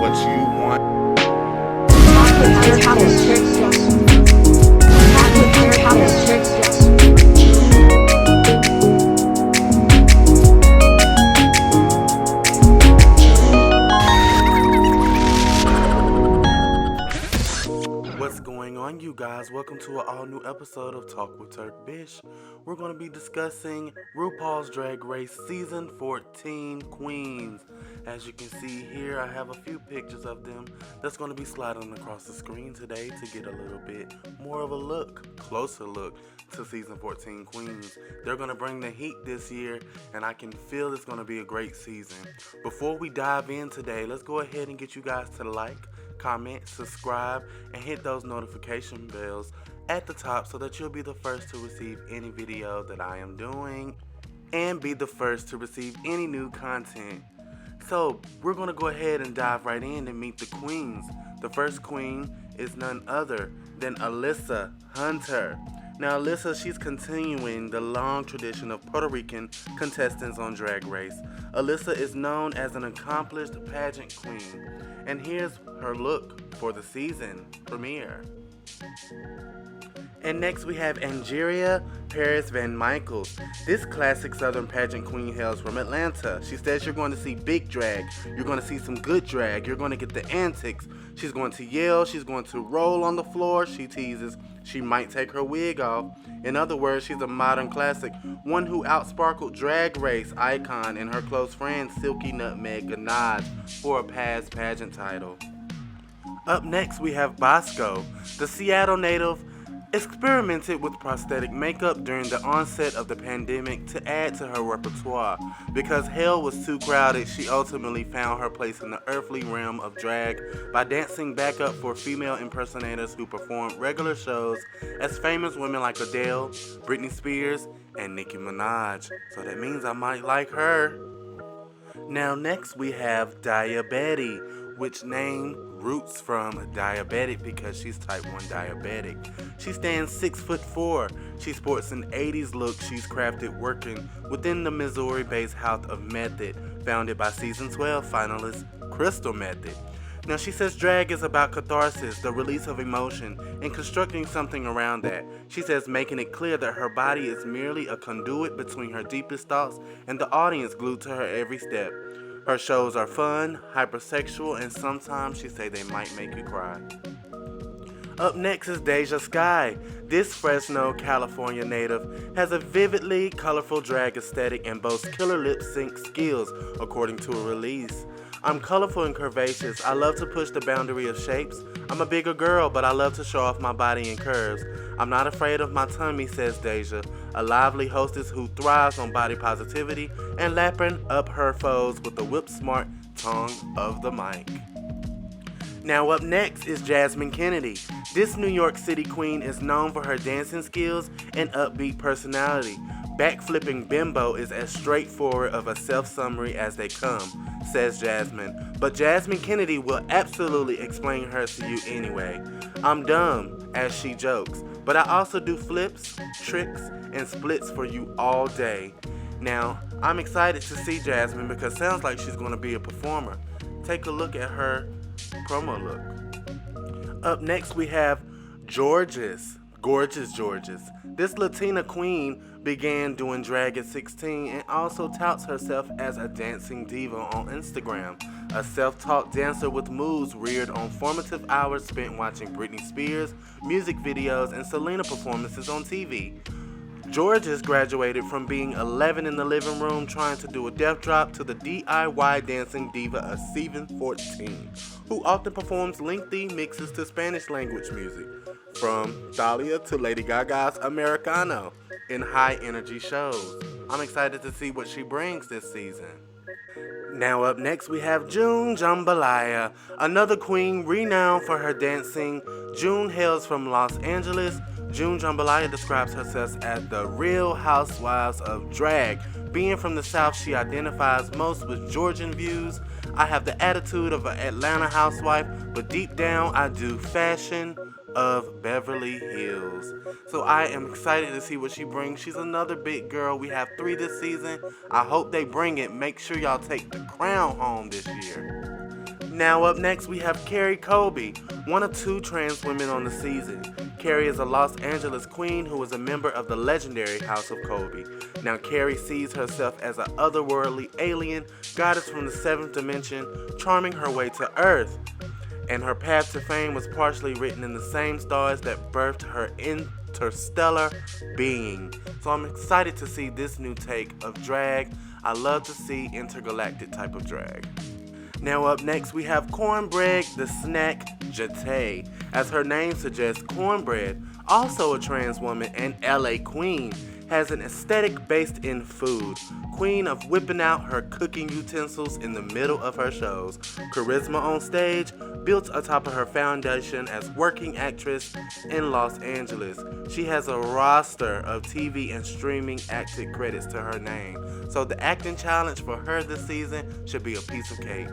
and what you want. Talk with Turk. Talk with Turk. What's going on, you guys? Welcome to an all-new episode of Talk with Turk. We're going to be discussing RuPaul's Drag Race Season 14 Queens. As you can see here, I have a few pictures of them that's going to be sliding across the screen today to get a little bit more of a closer look to Season 14 Queens. They're going to bring the heat this year, and I can feel it's going to be a great season. Before we dive in today, let's go ahead and get you guys to like, comment, subscribe, and hit those notification bells at the top so that you'll be the first to receive any video that I am doing and be the first to receive any new content. So we're going to go ahead and dive right in and meet the queens. The first queen is none other than Alyssa Hunter. Now Alyssa, she's continuing the long tradition of Puerto Rican contestants on Drag Race. Alyssa is known as an accomplished pageant queen. And here's her look for the season premiere. And next we have Angeria Paris Van Michaels. This classic Southern pageant queen hails from Atlanta. She says you're going to see big drag, you're going to see some good drag, you're going to get the antics. She's going to yell, she's going to roll on the floor, she teases, she might take her wig off. In other words, she's a modern classic, one who outsparkled Drag Race icon and her close friend Silky Nutmeg Ganache for a past pageant title. Up next we have Bosco. The Seattle native experimented with prosthetic makeup during the onset of the pandemic to add to her repertoire. Because hell was too crowded, she ultimately found her place in the earthly realm of drag by dancing backup for female impersonators who performed regular shows as famous women like Adele, Britney Spears, and Nicki Minaj. So that means I might like her. Now next we have Diabetti, which name roots from diabetic because she's type 1 diabetic. She stands 6'4". She sports an 80s look she's crafted working within the Missouri-based house of Method, founded by season 12 finalist Crystal Method. Now she says drag is about catharsis, the release of emotion, and constructing something around that. She says making it clear that her body is merely a conduit between her deepest thoughts and the audience glued to her every step. Her shows are fun, hypersexual, and sometimes she say they might make you cry. Up next is Deja Sky. This Fresno, California native has a vividly colorful drag aesthetic and boasts killer lip sync skills, according to a release. I'm colorful and curvaceous. I love to push the boundary of shapes. I'm a bigger girl, but I love to show off my body in curves. I'm not afraid of my tummy, says Deja, a lively hostess who thrives on body positivity and lapping up her foes with the whip-smart tongue of the mic. Now up next is Jasmine Kennedy. This New York City queen is known for her dancing skills and upbeat personality. Backflipping bimbo is as straightforward of a self-summary as they come, says Jasmine. But Jasmine Kennedy will absolutely explain hers to you anyway. I'm dumb, as she jokes, but I also do flips, tricks, and splits for you all day. Now, I'm excited to see Jasmine because it sounds like she's going to be a performer. Take a look at her promo look. Up next we have Gorgeous Georges. This Latina queen began doing drag at 16 and also touts herself as a dancing diva on Instagram. A self-taught dancer with moves reared on formative hours spent watching Britney Spears, music videos, and Selena performances on TV. Georges graduated from being 11 in the living room trying to do a death drop to the DIY dancing diva of season 14, who often performs lengthy mixes to Spanish language music, from Thalia to Lady Gaga's Americano, in high-energy shows. I'm excited to see what she brings this season. Now up next we have June Jambalaya, another queen renowned for her dancing. June hails from Los Angeles. June Jambalaya describes herself as the real housewives of drag. Being from the South, she identifies most with Georgian views. I have the attitude of an Atlanta housewife, but deep down I do fashion of Beverly Hills. So I am excited to see what she brings. She's another big girl. We have 3 this season. I hope they bring it. Make sure y'all take the crown home this year. Now up next we have Carrie Colby, one of 2 trans women on the season. Carrie is a Los Angeles queen who is a member of the legendary House of Colby. Now Carrie sees herself as an otherworldly alien goddess from the 7th dimension, charming her way to Earth. And her path to fame was partially written in the same stars that birthed her interstellar being. So I'm excited to see this new take of drag. I love to see intergalactic type of drag. Now up next we have Cornbread the Snack Jete. As her name suggests, Cornbread, also a trans woman and LA queen, has an aesthetic based in food. Queen of whipping out her cooking utensils in the middle of her shows. Charisma on stage, built atop of her foundation as working actress in Los Angeles. She has a roster of TV and streaming acting credits to her name. So the acting challenge for her this season should be a piece of cake.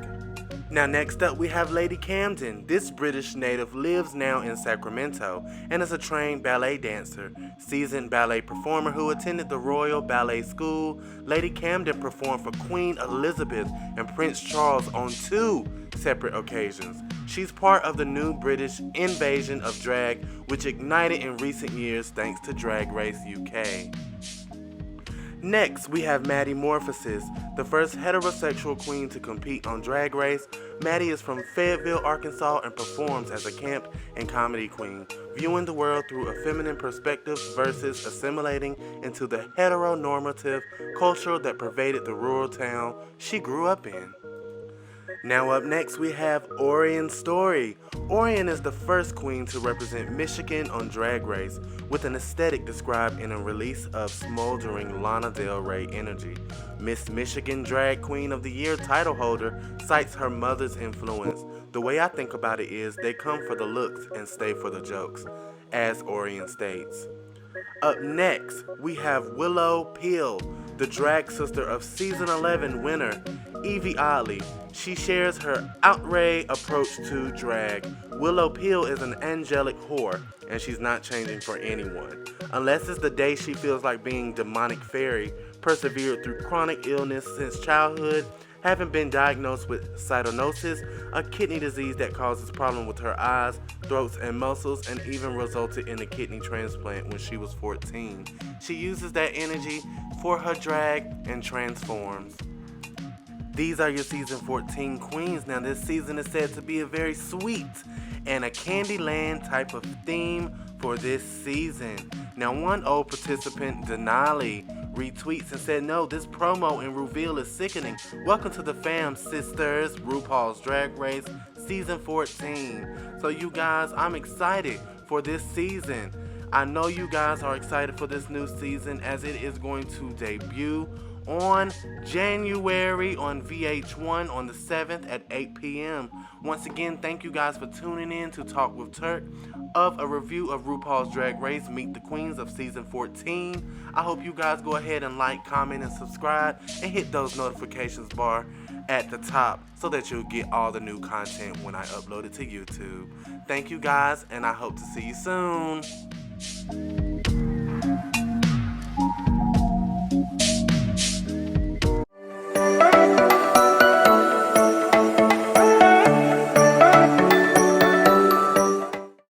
Now next up we have Lady Camden. This British native lives now in Sacramento and is a trained ballet dancer, seasoned ballet performer who attended the Royal Ballet School. Lady Camden performed for Queen Elizabeth and Prince Charles on 2 separate occasions. She's part of the new British invasion of drag, which ignited in recent years thanks to Drag Race UK. Next, we have Maddie Morphosis, the first heterosexual queen to compete on Drag Race. Maddie is from Fayetteville, Arkansas, and performs as a camp and comedy queen, viewing the world through a feminine perspective versus assimilating into the heteronormative culture that pervaded the rural town she grew up in. Now up next we have Orion Story. Orion is the first queen to represent Michigan on Drag Race, with an aesthetic described in a release of smoldering Lana Del Rey energy. Miss Michigan Drag Queen of the Year title holder cites her mother's influence. The way I think about it is they come for the looks and stay for the jokes, as Orion states. Up next, we have Willow Peel, the drag sister of season 11 winner Evie Oddly. She shares her outre approach to drag. Willow Peel is an angelic whore, and she's not changing for anyone. Unless it's the day she feels like being demonic fairy, persevered through chronic illness since childhood, having been diagnosed with cyanosis, a kidney disease that causes problems with her eyes, throats, and muscles, and even resulted in a kidney transplant when she was 14. She uses that energy for her drag and transforms. These are your season 14 queens. Now this season is said to be a very sweet and a Candyland type of theme for this season. Now one old participant, Denali, retweets and said, "No, this promo and reveal is sickening. Welcome to the fam, sisters. RuPaul's Drag Race season 14. So you guys, I'm excited for this season. I know you guys are excited for this new season as it is going to debut on January on VH1 on the 7th at 8 p.m. Once again, thank you guys for tuning in to Talk with Turk of a review of RuPaul's Drag Race Meet the Queens of season 14. I hope you guys go ahead and like, comment, and subscribe and hit those notifications bar at the top so that you'll get all the new content when I upload it to YouTube. Thank you guys, and I hope to see you soon.